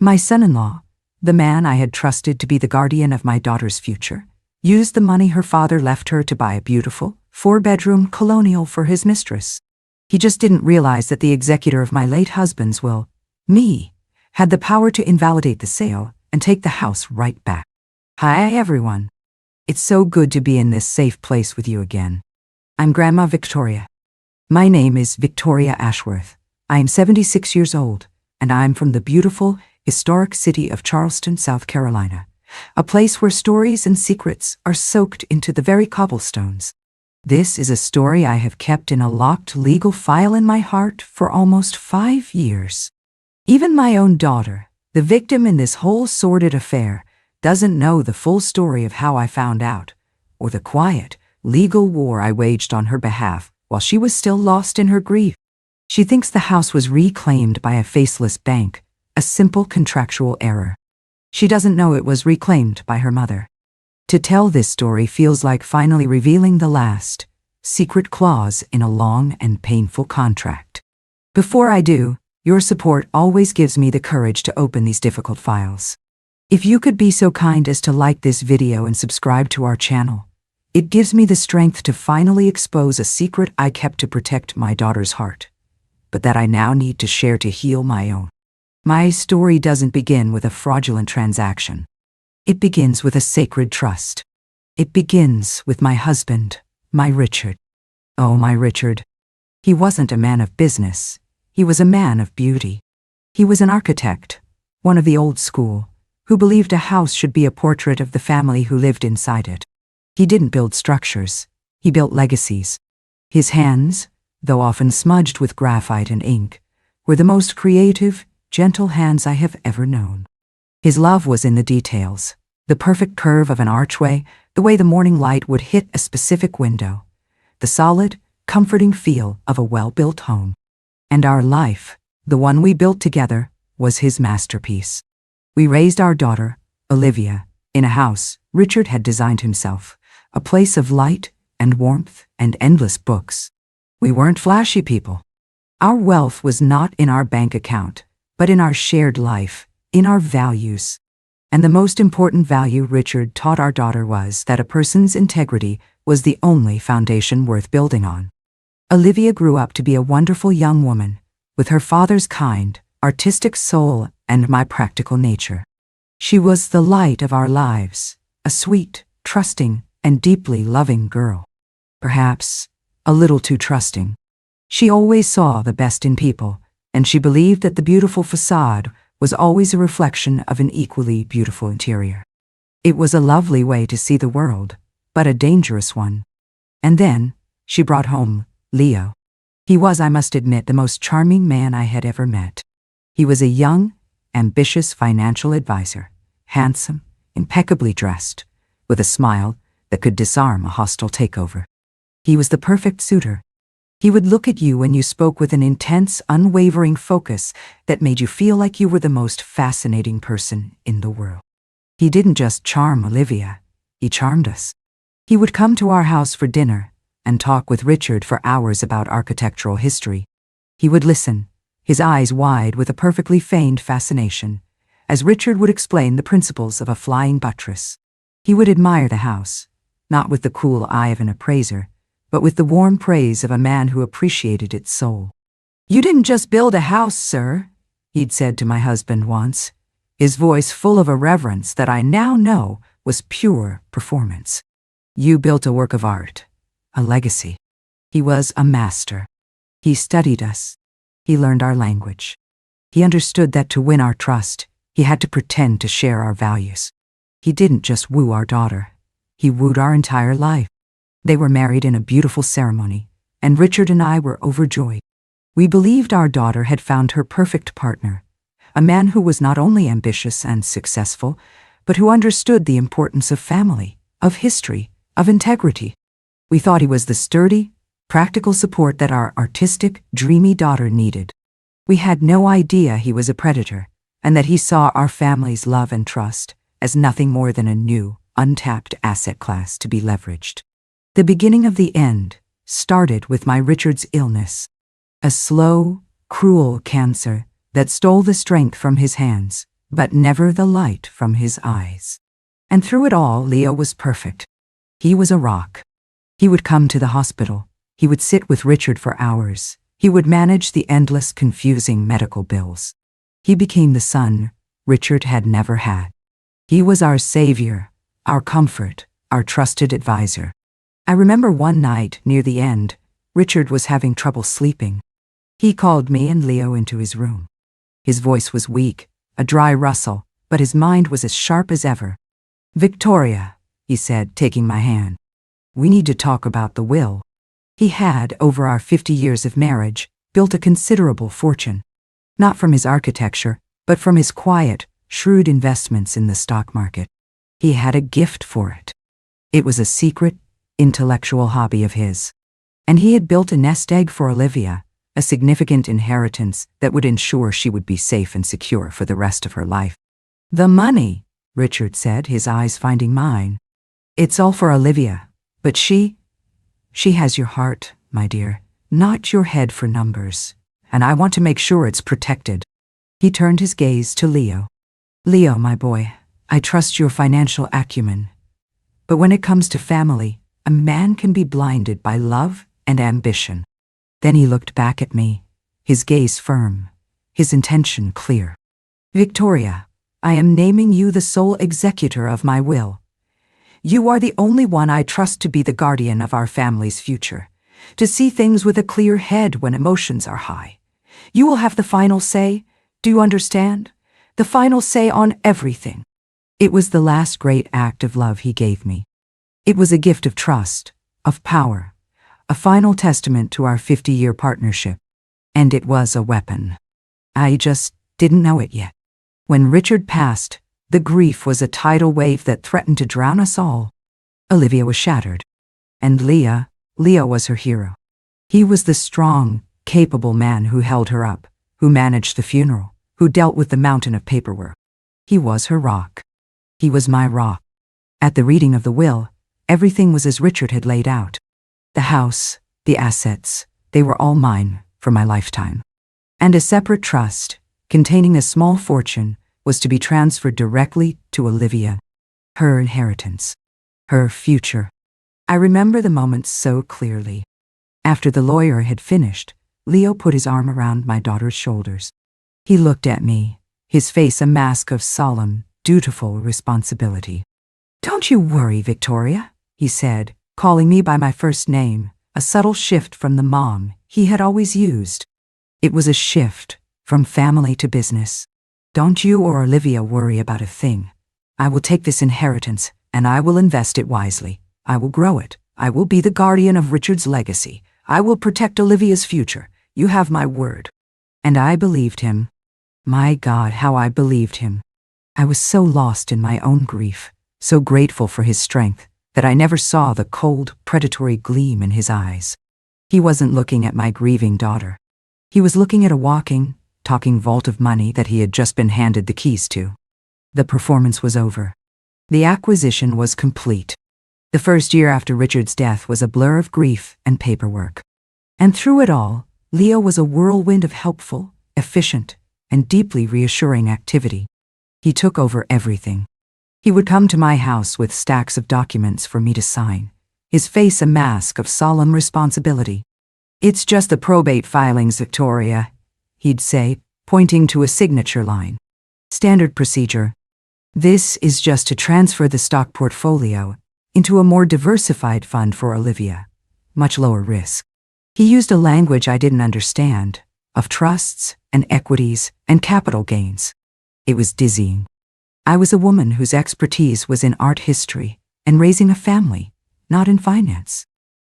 My son-in-law, the man I had trusted to be the guardian of my daughter's future, used the money her father left her to buy a beautiful, 4-bedroom colonial for his mistress. He just didn't realize that the executor of my late husband's will, me, had the power to invalidate the sale and take the house right back. Hi everyone. It's so good to be in this safe place with you again. I'm Grandma Victoria. My name is Victoria Ashworth. I am 76 years old, and I'm from the beautiful, historic city of Charleston, South Carolina, a place where stories and secrets are soaked into the very cobblestones. This is a story I have kept in a locked legal file in my heart for almost 5 years. Even my own daughter, the victim in this whole sordid affair, doesn't know the full story of how I found out, or the quiet, legal war I waged on her behalf while she was still lost in her grief. She thinks the house was reclaimed by a faceless bank, a simple contractual error. She doesn't know it was reclaimed by her mother. To tell this story feels like finally revealing the last, secret clause in a long and painful contract. Before I do, your support always gives me the courage to open these difficult files. If you could be so kind as to like this video and subscribe to our channel, it gives me the strength to finally expose a secret I kept to protect my daughter's heart, but that I now need to share to heal my own. My story doesn't begin with a fraudulent transaction. It begins with a sacred trust. It begins with my husband, my Richard. Oh, my Richard. He wasn't a man of business. He was a man of beauty. He was an architect, one of the old school, who believed a house should be a portrait of the family who lived inside it. He didn't build structures. He built legacies. His hands, though often smudged with graphite and ink, were the most creative, gentle hands I have ever known. His love was in the details, the perfect curve of an archway, the way the morning light would hit a specific window, the solid, comforting feel of a well-built home. And our life, the one we built together, was his masterpiece. We raised our daughter, Olivia, in a house Richard had designed himself, a place of light and warmth and endless books. We weren't flashy people. Our wealth was not in our bank account, but in our shared life, in our values. And the most important value Richard taught our daughter was that a person's integrity was the only foundation worth building on. Olivia grew up to be a wonderful young woman, with her father's kind, artistic soul and my practical nature. She was the light of our lives, a sweet, trusting, and deeply loving girl. Perhaps a little too trusting. She always saw the best in people, and she believed that the beautiful facade was always a reflection of an equally beautiful interior. It was a lovely way to see the world, but a dangerous one. And then, she brought home Leo. He was, I must admit, the most charming man I had ever met. He was a young, ambitious financial advisor, handsome, impeccably dressed, with a smile that could disarm a hostile takeover. He was the perfect suitor. He would look at you when you spoke with an intense, unwavering focus that made you feel like you were the most fascinating person in the world. He didn't just charm Olivia, he charmed us. He would come to our house for dinner and talk with Richard for hours about architectural history. He would listen, his eyes wide with a perfectly feigned fascination, as Richard would explain the principles of a flying buttress. He would admire the house, not with the cool eye of an appraiser, but with the warm praise of a man who appreciated its soul. "You didn't just build a house, sir," he'd said to my husband once, his voice full of a reverence that I now know was pure performance. "You built a work of art, a legacy." He was a master. He studied us. He learned our language. He understood that to win our trust, he had to pretend to share our values. He didn't just woo our daughter. He wooed our entire life. They were married in a beautiful ceremony, and Richard and I were overjoyed. We believed our daughter had found her perfect partner, a man who was not only ambitious and successful, but who understood the importance of family, of history, of integrity. We thought he was the sturdy, practical support that our artistic, dreamy daughter needed. We had no idea he was a predator, and that he saw our family's love and trust as nothing more than a new, untapped asset class to be leveraged. The beginning of the end started with my Richard's illness, a slow, cruel cancer that stole the strength from his hands, but never the light from his eyes. And through it all, Leo was perfect. He was a rock. He would come to the hospital. He would sit with Richard for hours. He would manage the endless, confusing medical bills. He became the son Richard had never had. He was our savior, our comfort, our trusted advisor. I remember one night, near the end, Richard was having trouble sleeping. He called me and Leo into his room. His voice was weak, a dry rustle, but his mind was as sharp as ever. "Victoria," he said, taking my hand. "We need to talk about the will." He had, over our 50 years of marriage, built a considerable fortune. Not from his architecture, but from his quiet, shrewd investments in the stock market. He had a gift for it. It was a secret, intellectual hobby of his. And he had built a nest egg for Olivia, a significant inheritance that would ensure she would be safe and secure for the rest of her life. "The money," Richard said, his eyes finding mine. "It's all for Olivia, but she has your heart, my dear, not your head for numbers, and I want to make sure it's protected." He turned his gaze to Leo. "Leo, my boy, I trust your financial acumen. But when it comes to family, a man can be blinded by love and ambition." Then he looked back at me, his gaze firm, his intention clear. "Victoria, I am naming you the sole executor of my will. You are the only one I trust to be the guardian of our family's future, to see things with a clear head when emotions are high. You will have the final say, do you understand? The final say on everything." It was the last great act of love he gave me. It was a gift of trust, of power, a final testament to our 50-year partnership. And it was a weapon. I just didn't know it yet. When Richard passed, the grief was a tidal wave that threatened to drown us all. Olivia was shattered. And Leo was her hero. He was the strong, capable man who held her up, who managed the funeral, who dealt with the mountain of paperwork. He was her rock. He was my rock. At the reading of the will, everything was as Richard had laid out. The house, the assets, they were all mine for my lifetime. And a separate trust, containing a small fortune, was to be transferred directly to Olivia. Her inheritance. Her future. I remember the moment so clearly. After the lawyer had finished, Leo put his arm around my daughter's shoulders. He looked at me, his face a mask of solemn, dutiful responsibility. "Don't you worry, Victoria," he said, calling me by my first name, a subtle shift from the mom he had always used. It was a shift from family to business. "Don't you or Olivia worry about a thing. I will take this inheritance, and I will invest it wisely. I will grow it. I will be the guardian of Richard's legacy. I will protect Olivia's future. You have my word." And I believed him. My God, how I believed him. I was so lost in my own grief, so grateful for his strength, that I never saw the cold, predatory gleam in his eyes. He wasn't looking at my grieving daughter. He was looking at a walking, talking vault of money that he had just been handed the keys to. The performance was over. The acquisition was complete. The first year after Richard's death was a blur of grief and paperwork. And through it all, Leo was a whirlwind of helpful, efficient, and deeply reassuring activity. He took over everything. He would come to my house with stacks of documents for me to sign, his face a mask of solemn responsibility. "It's just the probate filings, Victoria," he'd say, pointing to a signature line. "Standard procedure. This is just to transfer the stock portfolio into a more diversified fund for Olivia, much lower risk." He used a language I didn't understand, of trusts and equities and capital gains. It was dizzying. I was a woman whose expertise was in art history and raising a family, not in finance.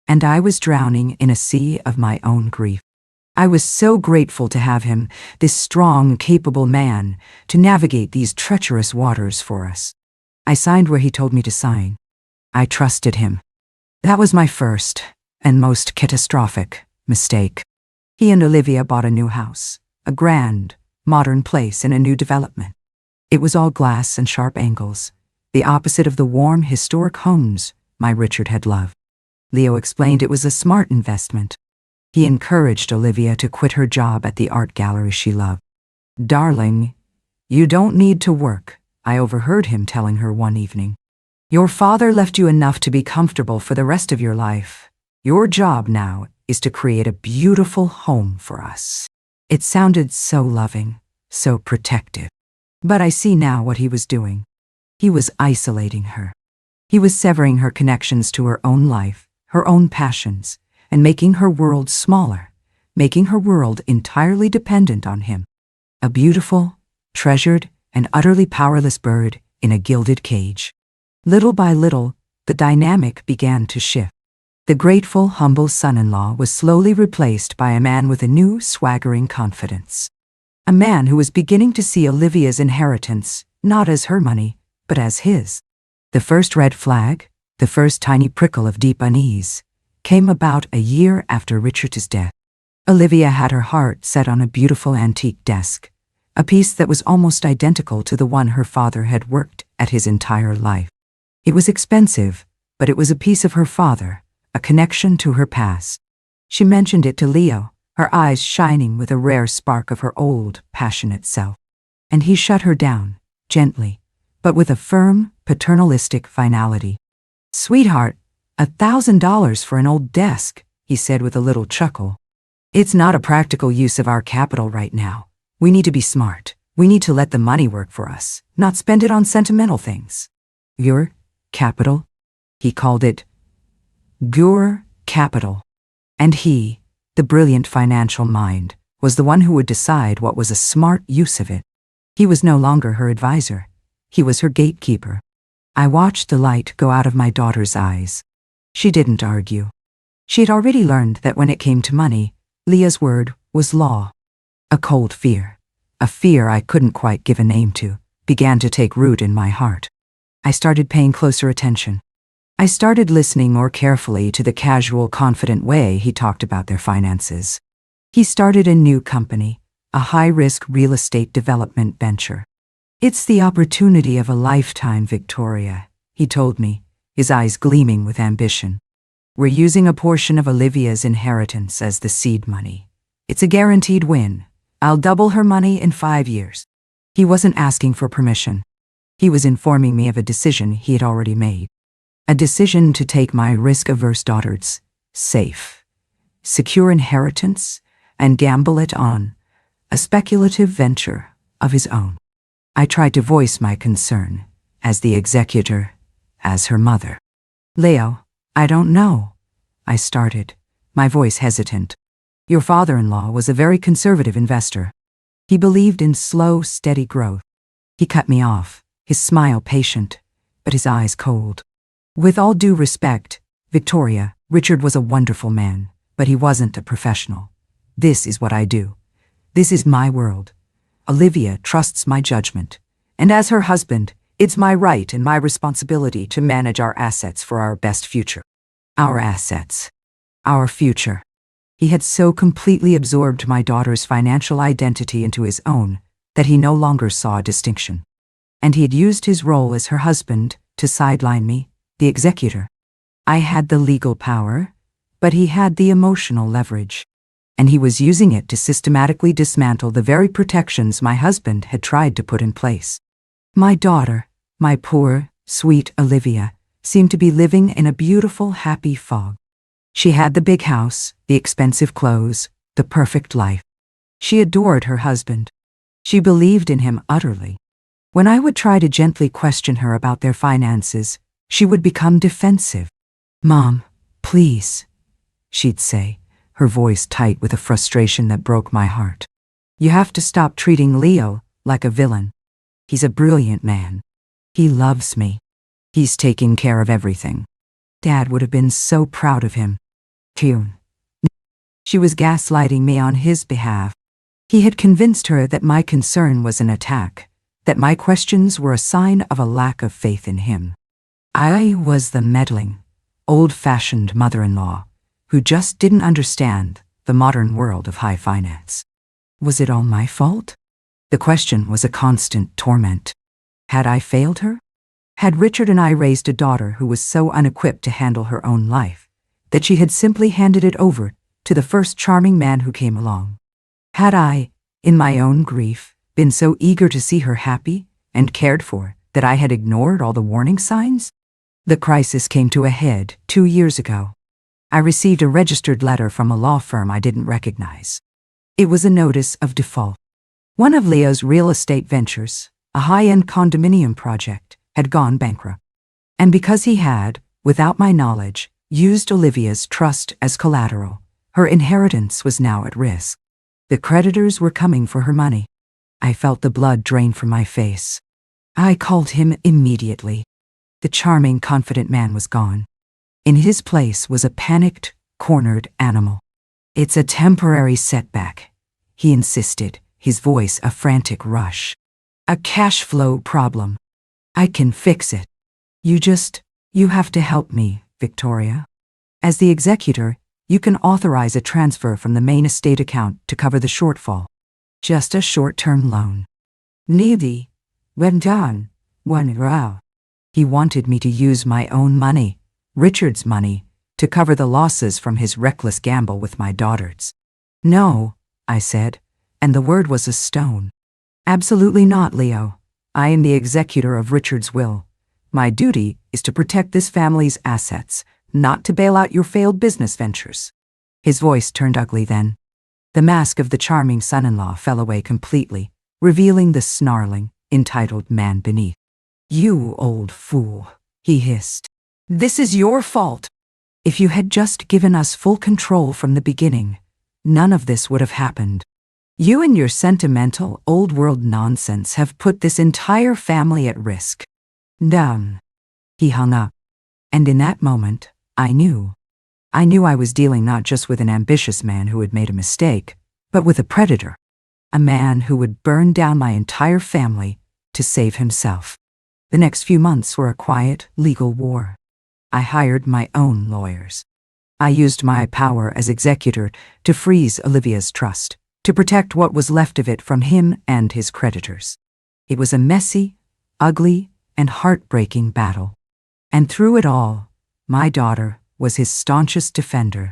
And I was drowning in a sea of my own grief. I was so grateful to have him, this strong, capable man, to navigate these treacherous waters for us. I signed where he told me to sign. I trusted him. That was my first and most catastrophic mistake. He and Olivia bought a new house, a grand, modern place in a new development. It was all glass and sharp angles, the opposite of the warm, historic homes my Richard had loved. Leo explained it was a smart investment. He encouraged Olivia to quit her job at the art gallery she loved. "Darling, "You don't need to work," I overheard him telling her one evening. "Your father left you enough to be comfortable for the rest of your life. Your job now is to create a beautiful home for us." It sounded so loving, so protective. But I see now what he was doing. He was isolating her. He was severing her connections to her own life, her own passions, and making her world smaller, making her world entirely dependent on him. A beautiful, treasured, and utterly powerless bird in a gilded cage. Little by little, the dynamic began to shift. The grateful, humble son-in-law was slowly replaced by a man with a new, swaggering confidence. A man who was beginning to see Olivia's inheritance not as her money, but as his. The first red flag, the first tiny prickle of deep unease, came about a year after Richard's death. Olivia had her heart set on a beautiful antique desk, a piece that was almost identical to the one her father had worked at his entire life. It was expensive, but it was a piece of her father, a connection to her past. She mentioned it to Leo, her eyes shining with a rare spark of her old, passionate self. And he shut her down, gently, but with a firm, paternalistic finality. "Sweetheart, $1,000 for an old desk," he said with a little chuckle. "It's not a practical use of our capital right now. We need to be smart. We need to let the money work for us, not spend it on sentimental things." "Your capital?" He called it your capital. And he, the brilliant financial mind, was the one who would decide what was a smart use of it. He was no longer her advisor. He was her gatekeeper. I watched the light go out of my daughter's eyes. She didn't argue. She had already learned that when it came to money, Leah's word was law. A cold fear, a fear I couldn't quite give a name to, began to take root in my heart. I started paying closer attention. I started listening more carefully to the casual, confident way he talked about their finances. He started a new company, a high-risk real estate development venture. "It's the opportunity of a lifetime, Victoria," he told me, his eyes gleaming with ambition. "We're using a portion of Olivia's inheritance as the seed money. It's a guaranteed win. I'll double her money in 5 years." He wasn't asking for permission. He was informing me of a decision he had already made. A decision to take my risk-averse daughter's safe, secure inheritance and gamble it on a speculative venture of his own. I tried to voice my concern, as the executor, as her mother. "Leo, I don't know," I started, my voice hesitant. "Your father-in-law was a very conservative investor. He believed in slow, steady growth." He cut me off, his smile patient, but his eyes cold. "With all due respect, Victoria, Richard was a wonderful man, but he wasn't a professional. This is what I do. This is my world. Olivia trusts my judgment, and as her husband, it's my right and my responsibility to manage our assets for our best future." Our assets. Our future. He had so completely absorbed my daughter's financial identity into his own that he no longer saw a distinction. And he had used his role as her husband to sideline me, the executor. I had the legal power, but he had the emotional leverage. And he was using it to systematically dismantle the very protections my husband had tried to put in place. My daughter, my poor, sweet Olivia, seemed to be living in a beautiful, happy fog. She had the big house, the expensive clothes, the perfect life. She adored her husband. She believed in him utterly. When I would try to gently question her about their finances, she would become defensive. "Mom, please," she'd say, her voice tight with a frustration that broke my heart. "You have to stop treating Leo like a villain. He's a brilliant man. He loves me. He's taking care of everything. Dad would have been so proud of him." She was gaslighting me on his behalf. He had convinced her that my concern was an attack, that my questions were a sign of a lack of faith in him. I was the meddling, old-fashioned mother-in-law who just didn't understand the modern world of high finance. Was it all my fault? The question was a constant torment. Had I failed her? Had Richard and I raised a daughter who was so unequipped to handle her own life that she had simply handed it over to the first charming man who came along? Had I, in my own grief, been so eager to see her happy and cared for that I had ignored all the warning signs? The crisis came to a head 2 years ago. I received a registered letter from a law firm I didn't recognize. It was a notice of default. One of Leo's real estate ventures, a high-end condominium project, had gone bankrupt. And because he had, without my knowledge, used Olivia's trust as collateral, her inheritance was now at risk. The creditors were coming for her money. I felt the blood drain from my face. I called him immediately. The charming, confident man was gone. In his place was a panicked, cornered animal. "It's a temporary setback," he insisted, his voice a frantic rush. "A cash flow problem. I can fix it. You have to help me, Victoria. As the executor, you can authorize a transfer from the main estate account to cover the shortfall. Just a short-term loan. Needy. When done, unravel." He wanted me to use my own money, Richard's money, to cover the losses from his reckless gamble with my daughters. "No," I said, and the word was a stone. "Absolutely not, Leo. I am the executor of Richard's will. My duty is to protect this family's assets, not to bail out your failed business ventures." His voice turned ugly then. The mask of the charming son-in-law fell away completely, revealing the snarling, entitled man beneath. "You old fool," he hissed. "This is your fault. If you had just given us full control from the beginning, none of this would have happened. You and your sentimental, old-world nonsense have put this entire family at risk." Down. He hung up. And in that moment, I knew I was dealing not just with an ambitious man who had made a mistake, but with a predator. A man who would burn down my entire family to save himself. The next few months were a quiet, legal war. I hired my own lawyers. I used my power as executor to freeze Olivia's trust, to protect what was left of it from him and his creditors. It was a messy, ugly, and heartbreaking battle. And through it all, my daughter was his staunchest defender.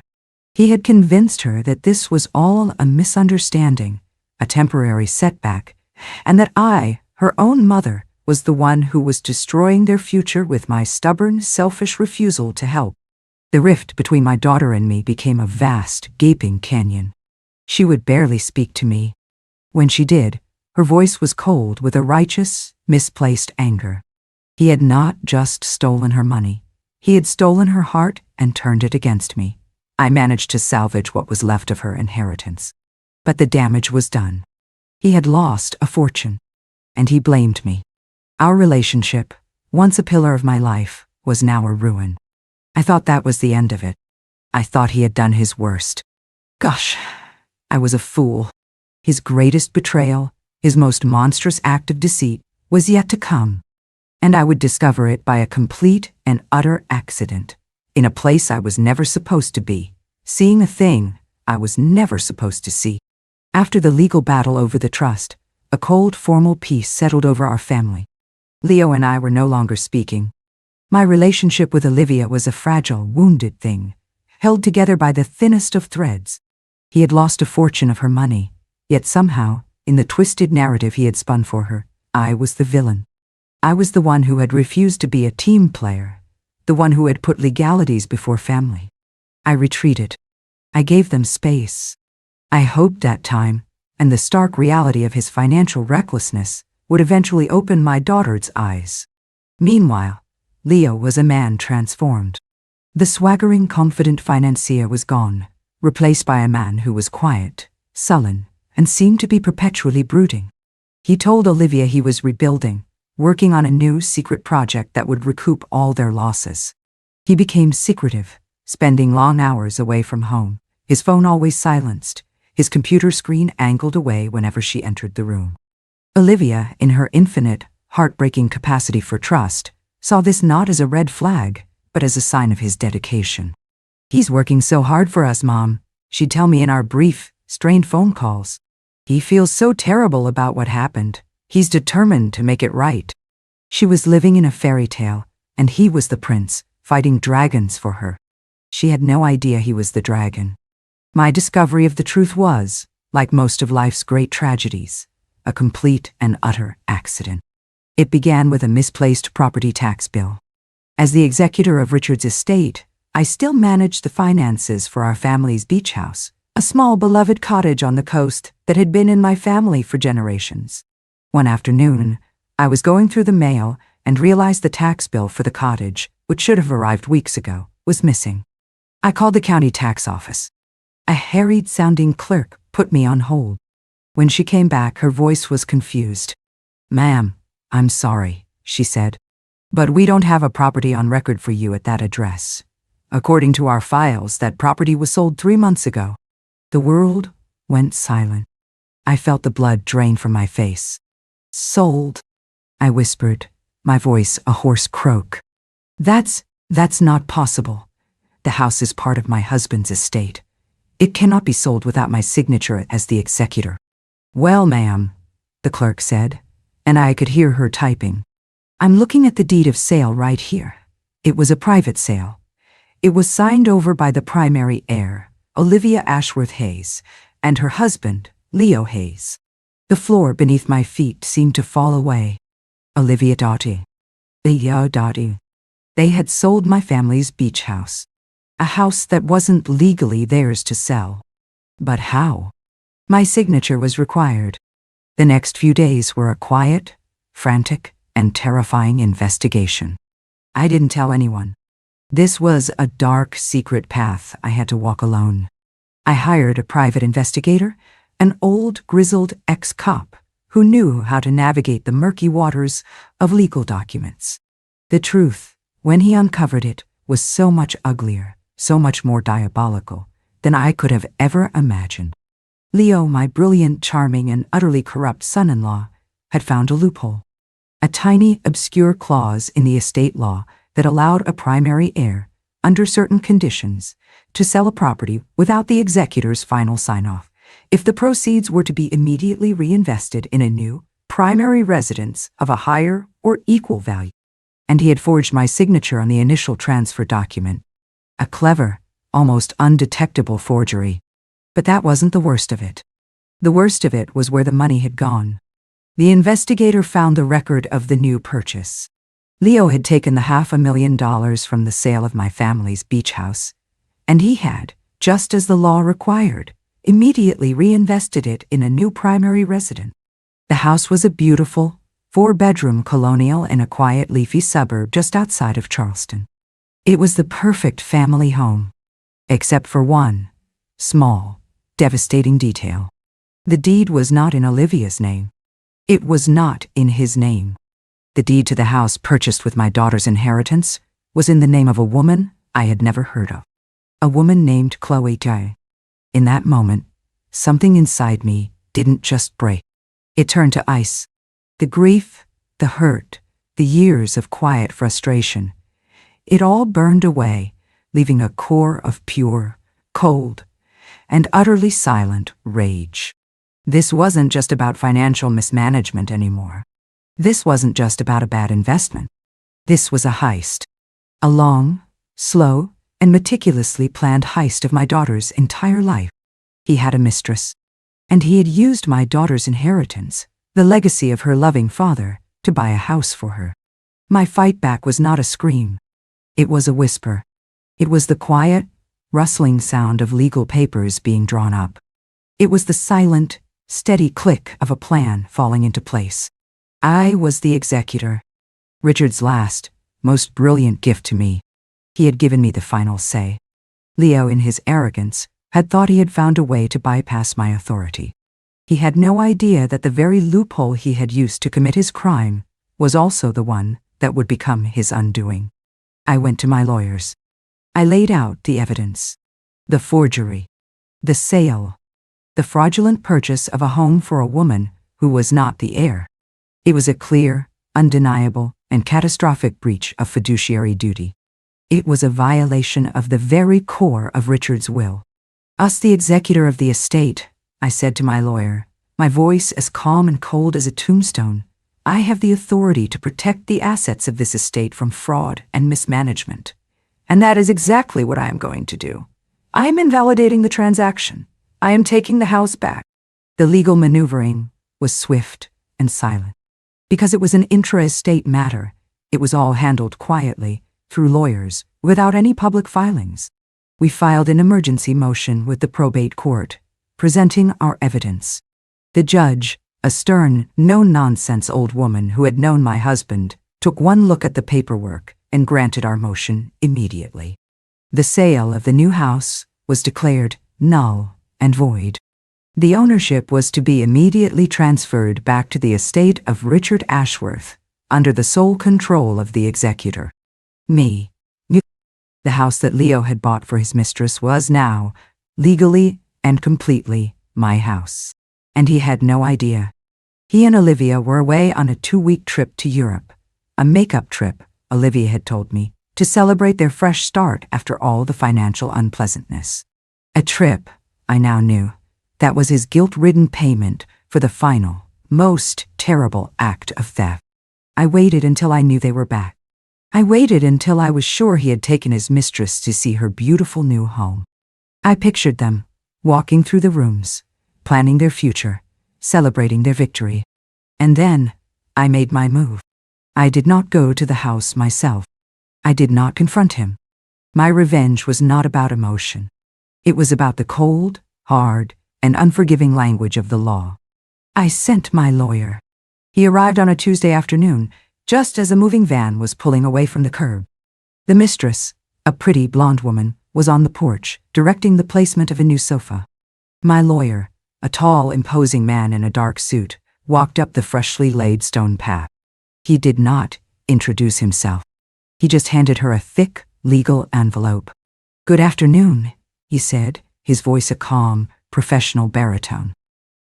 He had convinced her that this was all a misunderstanding, a temporary setback, and that I, her own mother, was the one who was destroying their future with my stubborn, selfish refusal to help. The rift between my daughter and me became a vast, gaping canyon. She would barely speak to me. When she did, her voice was cold with a righteous, misplaced anger. He had not just stolen her money. He had stolen her heart and turned it against me. I managed to salvage what was left of her inheritance. But the damage was done. He had lost a fortune, and he blamed me. Our relationship, once a pillar of my life, was now a ruin. I thought that was the end of it. I thought he had done his worst. Gosh, I was a fool. His greatest betrayal, his most monstrous act of deceit, was yet to come. And I would discover it by a complete and utter accident, in a place I was never supposed to be, seeing a thing I was never supposed to see. After the legal battle over the trust, a cold, formal peace settled over our family. Leo and I were no longer speaking. My relationship with Olivia was a fragile, wounded thing, held together by the thinnest of threads. He had lost a fortune of her money, yet somehow, in the twisted narrative he had spun for her, I was the villain. I was the one who had refused to be a team player, the one who had put legalities before family. I retreated. I gave them space. I hoped that time, and the stark reality of his financial recklessness, would eventually open my daughter's eyes. Meanwhile, Leo was a man transformed. The swaggering, confident financier was gone, replaced by a man who was quiet, sullen, and seemed to be perpetually brooding. He told Olivia he was rebuilding, working on a new secret project that would recoup all their losses. He became secretive, spending long hours away from home, his phone always silenced, his computer screen angled away whenever she entered the room. Olivia, in her infinite, heartbreaking capacity for trust, saw this not as a red flag, but as a sign of his dedication. "He's working so hard for us, Mom," she'd tell me in our brief, strained phone calls. "He feels so terrible about what happened. He's determined to make it right." She was living in a fairy tale, and he was the prince, fighting dragons for her. She had no idea he was the dragon. My discovery of the truth was, like most of life's great tragedies, a complete and utter accident. It began with a misplaced property tax bill. As the executor of Richard's estate, I still managed the finances for our family's beach house, a small beloved cottage on the coast that had been in my family for generations. One afternoon, I was going through the mail and realized the tax bill for the cottage, which should have arrived weeks ago, was missing. I called the county tax office. A harried-sounding clerk put me on hold. When she came back, her voice was confused. "Ma'am, I'm sorry," she said, "but we don't have a property on record for you at that address. According to our files, that property was sold 3 months ago." The world went silent. I felt the blood drain from my face. "Sold," I whispered, my voice a hoarse croak. That's not possible. The house is part of my husband's estate. It cannot be sold without my signature as the executor." "Well, ma'am," the clerk said, and I could hear her typing. "I'm looking at the deed of sale right here. It was a private sale. It was signed over by the primary heir, Olivia Ashworth Hayes, and her husband, Leo Hayes." The floor beneath my feet seemed to fall away. Olivia Doughty. Leo Doughty. They had sold my family's beach house. A house that wasn't legally theirs to sell. But how? My signature was required. The next few days were a quiet, frantic, and terrifying investigation. I didn't tell anyone. This was a dark, secret path I had to walk alone. I hired a private investigator, an old, grizzled ex-cop who knew how to navigate the murky waters of legal documents. The truth, when he uncovered it, was so much uglier, so much more diabolical than I could have ever imagined. Leo, my brilliant, charming, and utterly corrupt son-in-law, had found a loophole. A tiny, obscure clause in the estate law that allowed a primary heir, under certain conditions, to sell a property without the executor's final sign-off, if the proceeds were to be immediately reinvested in a new, primary residence of a higher or equal value. And he had forged my signature on the initial transfer document. A clever, almost undetectable forgery. But that wasn't the worst of it. The worst of it was where the money had gone. The investigator found the record of the new purchase. Leo had taken the $500,000 from the sale of my family's beach house, and he had, just as the law required, immediately reinvested it in a new primary residence. The house was a beautiful, 4-bedroom colonial in a quiet, leafy suburb just outside of Charleston. It was the perfect family home, except for one small, devastating detail. The deed was not in Olivia's name. It was not in his name. The deed to the house purchased with my daughter's inheritance was in the name of a woman I had never heard of. A woman named Chloe Day. In that moment, something inside me didn't just break. It turned to ice. The grief, the hurt, the years of quiet frustration, it all burned away, leaving a core of pure, cold, and utterly silent rage. This wasn't just about financial mismanagement anymore. This wasn't just about a bad investment. This was a heist. A long, slow, and meticulously planned heist of my daughter's entire life. He had a mistress, and he had used my daughter's inheritance, the legacy of her loving father, to buy a house for her. My fight back was not a scream. It was a whisper. It was the quiet, rustling sound of legal papers being drawn up. It was the silent, steady click of a plan falling into place. I was the executor. Richard's last, most brilliant gift to me. He had given me the final say. Leo, in his arrogance, had thought he had found a way to bypass my authority. He had no idea that the very loophole he had used to commit his crime was also the one that would become his undoing. I went to my lawyers. I laid out the evidence. The forgery. The sale. The fraudulent purchase of a home for a woman who was not the heir. It was a clear, undeniable, and catastrophic breach of fiduciary duty. It was a violation of the very core of Richard's will. "Us, the executor of the estate," I said to my lawyer, my voice as calm and cold as a tombstone, "I have the authority to protect the assets of this estate from fraud and mismanagement. And that is exactly what I am going to do. I am invalidating the transaction. I am taking the house back." The legal maneuvering, was swift and silent. Because it was an intra-estate matter, it was all handled quietly, through lawyers, without any public filings. We filed an emergency motion with the probate court, presenting our evidence. The judge, a stern, no-nonsense old woman who had known my husband, took one look at the paperwork and granted our motion immediately. The sale of the new house was declared null and void. The ownership was to be immediately transferred back to the estate of Richard Ashworth, under the sole control of the executor. Me. The house that Leo had bought for his mistress was now, legally and completely, my house. And he had no idea. He and Olivia were away on a 2-week trip to Europe. A makeup trip, Olivia had told me, to celebrate their fresh start after all the financial unpleasantness. A trip, I now knew, that was his guilt-ridden payment for the final, most terrible act of theft. I waited until I knew they were back. I waited until I was sure he had taken his mistress to see her beautiful new home. I pictured them, walking through the rooms, planning their future, celebrating their victory. And then, I made my move. I did not go to the house myself. I did not confront him. My revenge was not about emotion. It was about the cold, hard, and unforgiving language of the law. I sent my lawyer. He arrived on a Tuesday afternoon, just as a moving van was pulling away from the curb. The mistress, a pretty blonde woman, was on the porch, directing the placement of a new sofa. My lawyer, a tall, imposing man in a dark suit, walked up the freshly laid stone path. He did not introduce himself. He just handed her a thick, legal envelope. "Good afternoon," he said, his voice a calm, professional baritone.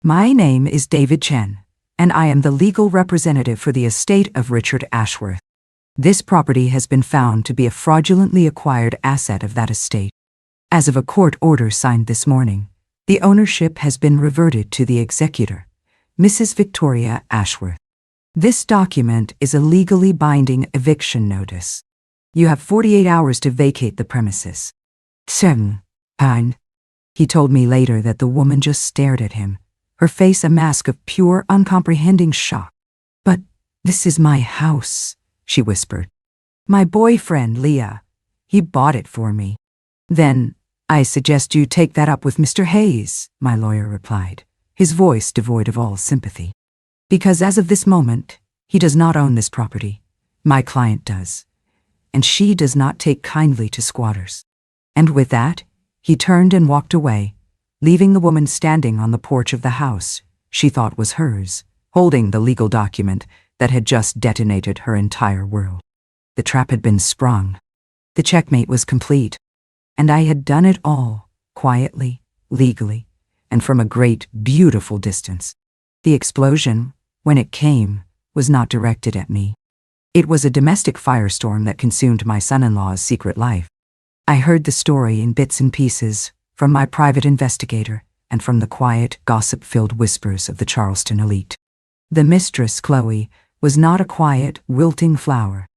"My name is David Chen, and I am the legal representative for the estate of Richard Ashworth. This property has been found to be a fraudulently acquired asset of that estate. As of a court order signed this morning, the ownership has been reverted to the executor, Mrs. Victoria Ashworth. This document is a legally binding eviction notice. You have 48 hours to vacate the premises." Fine. He told me later that the woman just stared at him, her face a mask of pure, uncomprehending shock. "But this is my house," she whispered. "My boyfriend, Leah, he bought it for me." "Then I suggest you take that up with Mr. Hayes," my lawyer replied, his voice devoid of all sympathy. "Because as of this moment, he does not own this property. My client does. And she does not take kindly to squatters." And with that, he turned and walked away, leaving the woman standing on the porch of the house she thought was hers, holding the legal document that had just detonated her entire world. The trap had been sprung. The checkmate was complete. And I had done it all, quietly, legally, and from a great, beautiful distance. The explosion, when it came, was not directed at me. It was a domestic firestorm that consumed my son-in-law's secret life. I heard the story in bits and pieces, from my private investigator and from the quiet, gossip-filled whispers of the Charleston elite. The mistress, Chloe, was not a quiet, wilting flower.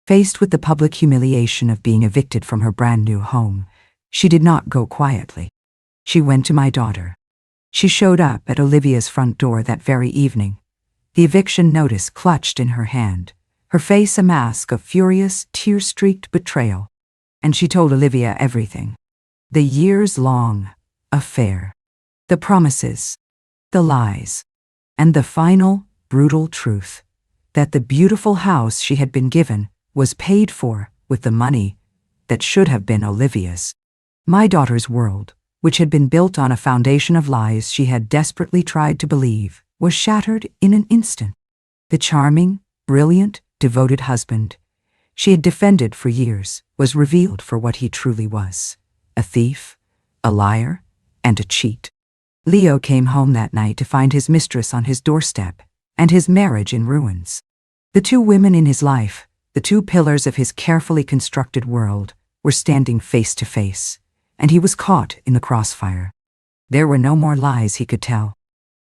Faced with the public humiliation of being evicted from her brand-new home, she did not go quietly. She went to my daughter. She showed up at Olivia's front door that very evening, the eviction notice clutched in her hand, her face a mask of furious, tear-streaked betrayal. And she told Olivia everything. The years-long affair. The promises. The lies. And the final, brutal truth. That the beautiful house she had been given was paid for with the money that should have been Olivia's. My daughter's world, which had been built on a foundation of lies she had desperately tried to believe, was shattered in an instant. The charming, brilliant, devoted husband she had defended for years was revealed for what he truly was: a thief, a liar, and a cheat. Leo came home that night to find his mistress on his doorstep and his marriage in ruins. The two women in his life, the two pillars of his carefully constructed world, were standing face to face, and he was caught in the crossfire. There were no more lies he could tell.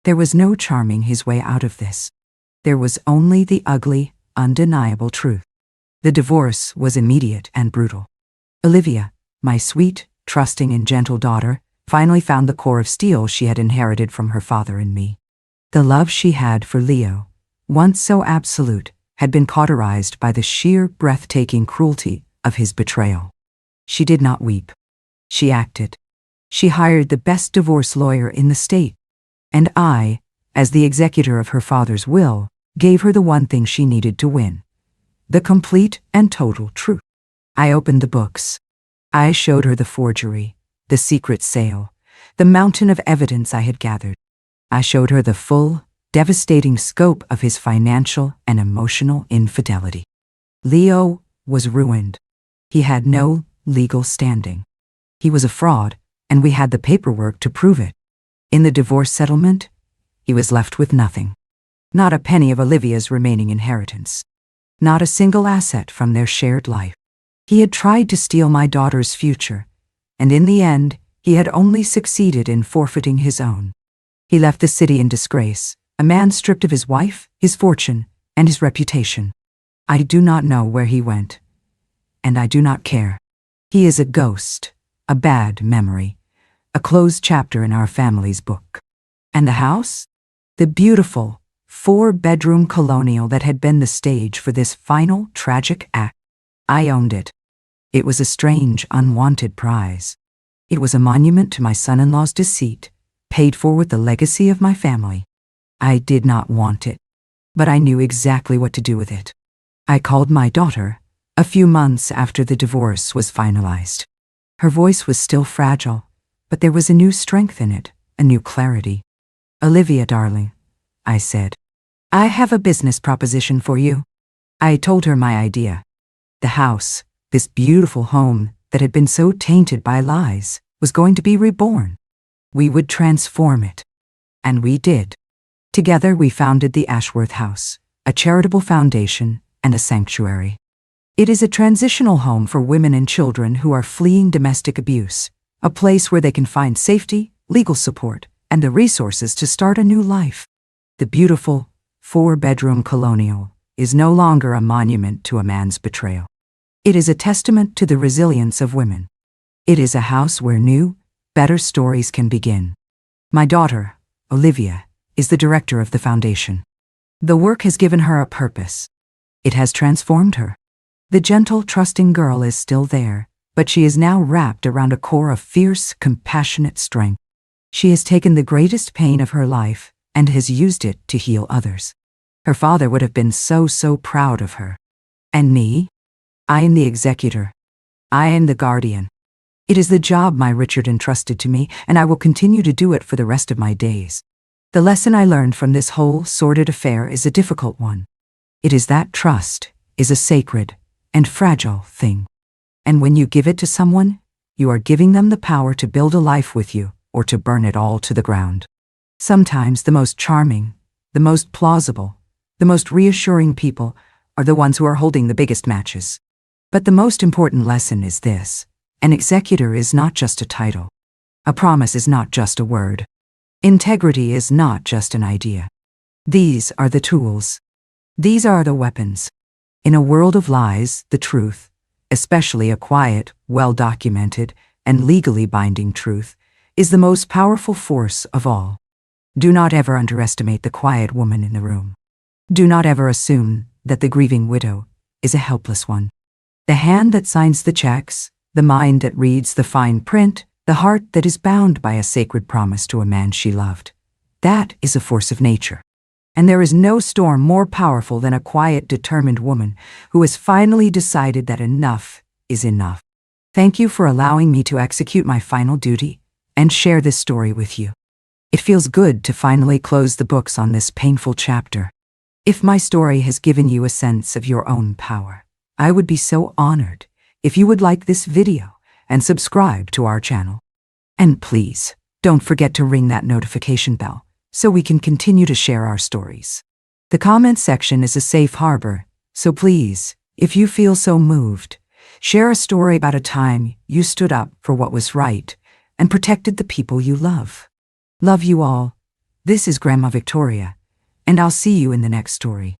There was no charming his way out of this. There was only the ugly, undeniable truth. The divorce was immediate and brutal. Olivia, my sweet, trusting and gentle daughter, finally found the core of steel she had inherited from her father and me. The love she had for Leo, once so absolute, had been cauterized by the sheer, breathtaking cruelty of his betrayal. She did not weep. She acted. She hired the best divorce lawyer in the state, and I, as the executor of her father's will, gave her the one thing she needed to win: the complete and total truth. I opened the books. I showed her the forgery, the secret sale, the mountain of evidence I had gathered. I showed her the full, devastating scope of his financial and emotional infidelity. Leo was ruined. He had no legal standing. He was a fraud, and we had the paperwork to prove it. In the divorce settlement, he was left with nothing. Not a penny of Olivia's remaining inheritance. Not a single asset from their shared life. He had tried to steal my daughter's future, and in the end, he had only succeeded in forfeiting his own. He left the city in disgrace, a man stripped of his wife, his fortune, and his reputation. I do not know where he went, and I do not care. He is a ghost, a bad memory, a closed chapter in our family's book. And the house? The beautiful, 4-bedroom colonial that had been the stage for this final, tragic act. I owned it. It was a strange, unwanted prize. It was a monument to my son-in-law's deceit, paid for with the legacy of my family. I did not want it, but I knew exactly what to do with it. I called my daughter, a few months after the divorce was finalized. Her voice was still fragile, but there was a new strength in it, a new clarity. "Olivia, darling," I said, "I have a business proposition for you." I told her my idea. The house, this beautiful home that had been so tainted by lies, was going to be reborn. We would transform it. And we did. Together we founded the Ashworth House, a charitable foundation and a sanctuary. It is a transitional home for women and children who are fleeing domestic abuse, a place where they can find safety, legal support, and the resources to start a new life. The beautiful, 4-bedroom colonial is no longer a monument to a man's betrayal. It is a testament to the resilience of women. It is a house where new, better stories can begin. My daughter, Olivia, is the director of the foundation. The work has given her a purpose. It has transformed her. The gentle, trusting girl is still there, but she is now wrapped around a core of fierce, compassionate strength. She has taken the greatest pain of her life and has used it to heal others. Her father would have been so proud of her. And me? I am the executor. I am the guardian. It is the job my Richard entrusted to me, and I will continue to do it for the rest of my days. The lesson I learned from this whole sordid affair is a difficult one. It is that trust is a sacred and fragile thing. And when you give it to someone, you are giving them the power to build a life with you or to burn it all to the ground. Sometimes the most charming, the most plausible, the most reassuring people are the ones who are holding the biggest matches. But the most important lesson is this: an executor is not just a title. A promise is not just a word. Integrity is not just an idea. These are the tools. These are the weapons. In a world of lies, the truth, especially a quiet, well-documented, and legally binding truth, is the most powerful force of all. Do not ever underestimate the quiet woman in the room. Do not ever assume that the grieving widow is a helpless one. The hand that signs the checks, the mind that reads the fine print, the heart that is bound by a sacred promise to a man she loved. That is a force of nature. And there is no storm more powerful than a quiet, determined woman who has finally decided that enough is enough. Thank you for allowing me to execute my final duty and share this story with you. It feels good to finally close the books on this painful chapter. If my story has given you a sense of your own power, I would be so honored if you would like this video and subscribe to our channel. And please, don't forget to ring that notification bell so we can continue to share our stories. The comment section is a safe harbor, so please, if you feel so moved, share a story about a time you stood up for what was right and protected the people you love. Love you all. This is Grandma Victoria, and I'll see you in the next story.